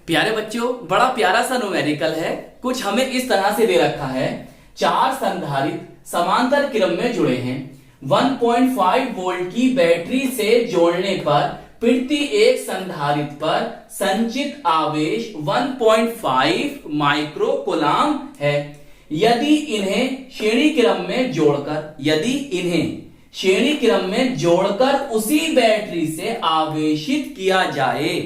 प्यारे बच्चों, बड़ा प्यारा सा न्यूमेरिकल है। कुछ हमें इस तरह से दे रखा है, चार संधारित्र समांतर क्रम में जुड़े हैं। 1.5 वोल्ट की बैटरी से जोड़ने पर प्रति एक संधारित्र पर संचित आवेश 1.5 माइक्रो कूलम है। यदि इन्हें श्रेणी क्रम में जोड़कर उसी बैटरी से आवेशित किया जाए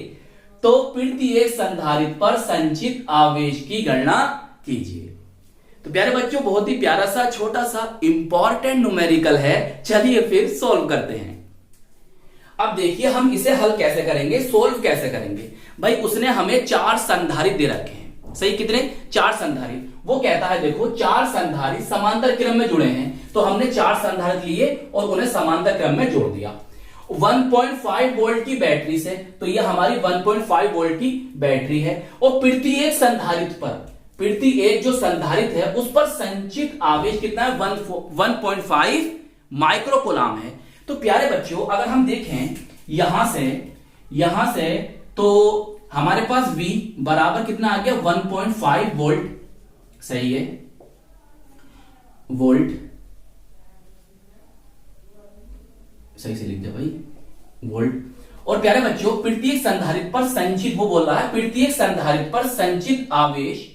तो प्रति एक संधारित्र पर संचित आवेश की गणना कीजिए। तो प्यारे बच्चों, बहुत ही प्यारा सा छोटा सा इंपॉर्टेंट न्यूमेरिकल है। चलिए फिर सॉल्व करते हैं। अब देखिए हम इसे हल कैसे करेंगे, सोल्व कैसे करेंगे। भाई उसने हमें चार संधारित्र दे रखे हैं, सही, कितने? चार संधारित्र। वो कहता है देखो चार संधारित्र समांतर क्रम में जुड़े हैं, तो हमने चार संधारित्र लिए और उन्हें समांतर क्रम में जोड़ दिया। 1.5 वोल्ट की बैटरी से, तो ये हमारी 1.5 वोल्ट की बैटरी है और प्रति एक संधारित्र पर, प्रति एक जो संधारित्र है उस पर संचित आवेश कितना है? 1.5 माइक्रो कूलम है। तो प्यारे बच्चों, अगर हम देखें यहां से तो हमारे पास V बराबर कितना आ गया? 1.5 वोल्ट, सही है, वोल्ट, सही से लिख दे भाई, वोल्ट। और प्यारे बच्चों, प्रत्येक संधारित्र पर संचित, वो बोल रहा है प्रत्येक संधारित्र पर संचित आवेश,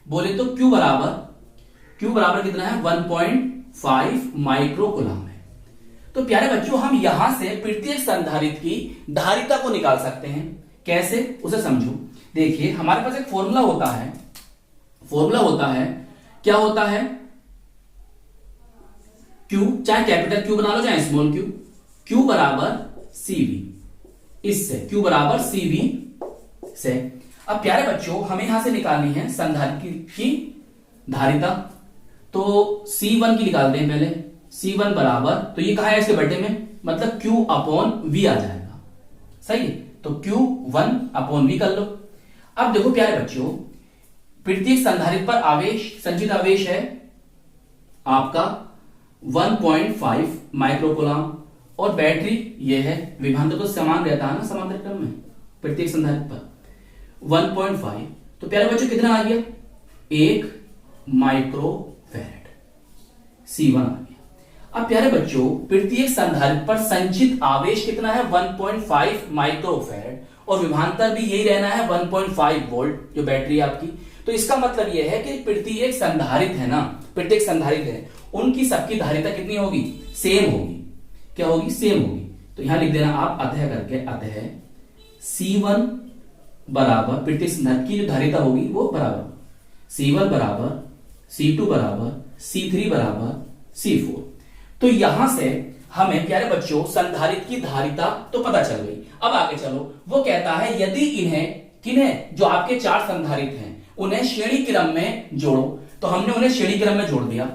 बोले तो Q बराबर कितना है? 1.5 माइक्रो कूलम है। तो प्यारे बच्चों, हम यहां से प्रत्येक संधारित्र की धारिता को निकाल सकते हैं। कैसे, उसे समझो। देखिए हमारे पास एक फॉर्मूला होता है, क्या होता है? Q, चाहे कैपिटल Q बना लो चाहे स्मॉल q, Q बराबर CV, इससे Q बराबर CV से। अब प्यारे बच्चों, हमें यहां से निकालनी है संधारित्र की धारिता, तो C1 की निकालते हैं पहले। C1 बराबर, तो ये कहा है इसके बटे में, मतलब Q अपॉन V आ जाएगा, सही है। तो Q1 अपॉन V कर लो। अब देखो प्यारे बच्चों, प्रत्येक संधारित्र पर आवेश, संचित आवेश है आपका 1.5 माइक्रो कूलम और बैटरी ये है, विभवांतर तो समान रहता है ना समांतर क्रम में, प्रत्येक संधारित्र पर 1.5। तो प्यारे बच्चों कितना आ गया? 1 माइक्रो फैराड, C1 आ गया। अब प्यारे बच्चों, प्रत्येक संधारित्र पर संचित आवेश कितना है? 1.5 माइक्रो फैराड और विभवांतर भी यही रहना है 1.5 वोल्ट जो बैटरी आपकी। तो इसका मतलब यह है कि प्रत्येक संधारित्र है ना, प्रत्येक संधारित्र है, उनकी सबकी धारिता कितनी होगी? सेम होगी। क्या होगी? सेम होगी। तो यहां लिख देना आप अतः करके, अतः C1 बराबर, प्रत्येक संधारित्र की जो धारिता होगी वो बराबर C1 बराबर C2 बराबर C3 बराबर C4। तो यहां से हमें प्यारे बच्चों संधारित्र की धारिता तो पता चल गई। अब आगे चलो, वो कहता है यदि किन्हें, जो आपके चार संधारित्र हैं उन्हें श्रेणी क्रम में जोड़ो, तो हमने उन्हें श्रेणी क्रम में जोड़ दिया।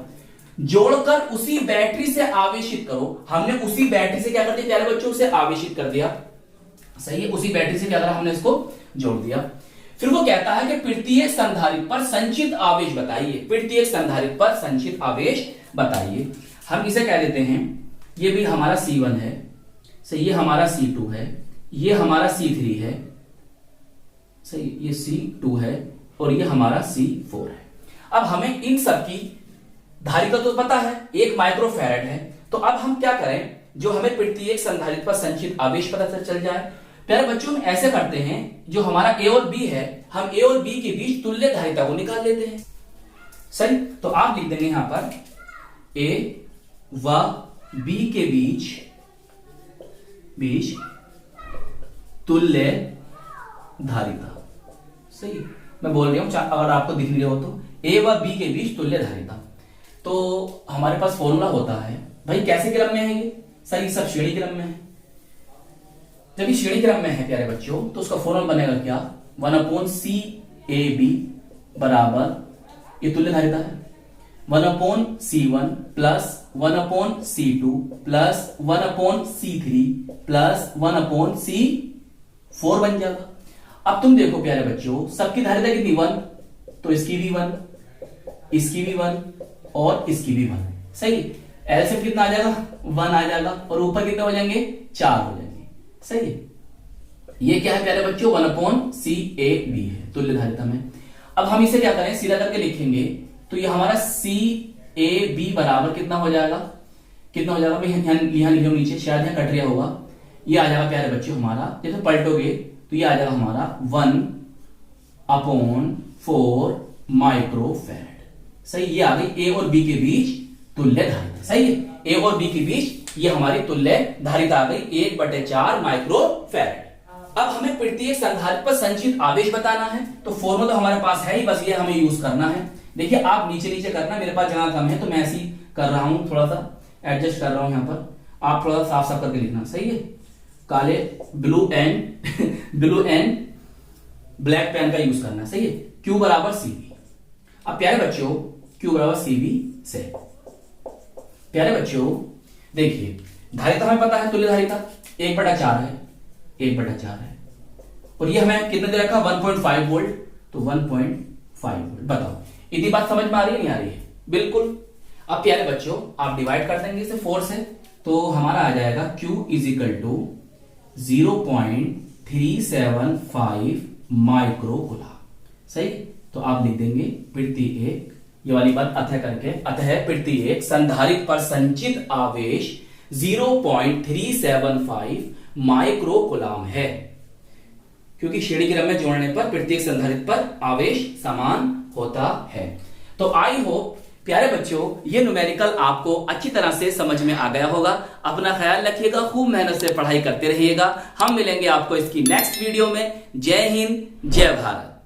जोड़कर उसी बैटरी से आवेशित करो, हमने उसी बैटरी से क्या कर दिया प्यारे बच्चों? से आवेशित कर दिया, सही है। उसी बैटरी से क्या करा? हमने इसको जोड़ दिया। फिर वो कहता है कि प्रत्येक संधारित्र पर संचित आवेश बताइए, प्रत्येक संधारित्र पर संचित आवेश बताइए। हम इसे कह देते हैं, ये भी हमारा C1 है, सही, ये हमारा C2 है, ये हमारा C3 है, सही, ये C2 है और ये हमारा C4 है। अब हमें इन सब की धारिता तो पता है, 1 माइक्रो फैराड है। तो अब हम क्या करें, जो हमें प्रत्येक संधारित्र पर संचित आवेश पता चल जाए। प्यारे बच्चों, हम ऐसे करते हैं, जो हमारा A और B है, हम A और B के बीच तुल्य धारिता को निकाल लेते हैं, सही। तो आप लिख देंगे यहां पर A व B के बीच तुल्य धारिता, सही। मैं बोल रहा हूं, अगर आपको दिख नहीं रहा हो तो A व B के बीच तुल्य धारिता। तो हमारे पास फॉर्मूला होता है, भाई कैसे क्रम में है ये? सही, सब श्रेणी क्रम में है। जब ये श्रेणी क्रम में है प्यारे बच्चों, तो उसका फॉर्मूला बनेगा क्या? 1/CAB बराबर, ये तुल्य धारिता है, 1/C1 plus 1/C2 plus 1/C3 plus 1/C4 बन जाएगा। अब तुम देखो प्यारे बच्चों, सबकी धारिता कितनी? 1, तो इसकी भी 1, इसकी भी 1 और इसकी भी 1, सही। एलसीएम कितना आ जाएगा? 1 आ जाएगा और ऊपर कितने हो जाएंगे? 4 हो जाएंगे, सही है। ये क्या है प्यारे बच्चों, 1/CAB है, तुल्य धारिता में। अब हम इसे क्या करें, सीधा करके लिखेंगे तो ये हमारा CAB बराबर कितना हो जाएगा, कितना हो जाएगा भाई, यहां लिखो नीचे, शायद यहां कट रहा होगा, ये आ जाएगा प्यारे बच्चों हमारा, जैसे पलटोगे तो ये आ जाएगा हमारा 1/4 माइक्रोफैराड। सही, ये आ गई ए और बी के बीच तुल्य धारिता। सही है, ए और बी के बीच ये हमारी तुल्य धारिता आ गई 1/4 माइक्रोफैराड। अब हमें प्रत्येक संधारित्र पर संचित आवेश बताना है, तो फॉर्मूला तो हमारे पास है ही, बस ये हमें यूज करना है। देखिए आप नीचे नीचे करना, मेरे पास जगह कम है तो मैं ऐसे ही कर रहा हूं, थोड़ा सा एडजस्ट कर रहा हूं यहां पर, आप थोड़ा सा साफ साफ करके लिखना। सही है, काले ब्लू एंड ब्लैक पेन का यूज करना। सही है, Q बराबर CV। अब प्यारे बच्चों Q बराबर CV से प्यारे बच्चों देखिए, धारिता हमें पता है, तुल्य धारिता 1/4 है, 1/4 है, और ये हमें कितने दे रखा, 1.5 वोल्ट, तो 1.5 वोल्ट। बताओ इतनी बात समझ में आ रही है, नहीं आ रही है? बिल्कुल। अब प्यारे बच्चों आप डिवाइड कर देंगे इसे 4 से, तो हमारा आ जाएगा Q = 0.375 माइक्रोकूलम। सही, तो आप लिख देंगे प्रत्येक, ये वाली बात अतः करके, अतः प्रत्येक संधारित्र पर संचित आवेश 0.375 माइक्रोकूलम है, क्योंकि श्रेणी क्रम में जोड़ने पर प्रत्येक संधारित्र पर आवेश समान होता है। तो आई होप प्यारे बच्चों ये न्यूमेरिकल आपको अच्छी तरह से समझ में आ गया होगा। अपना ख्याल रखिएगा, खूब मेहनत से पढ़ाई करते रहिएगा। हम मिलेंगे आपको इसकी नेक्स्ट वीडियो में। जय हिंद, जय भारत।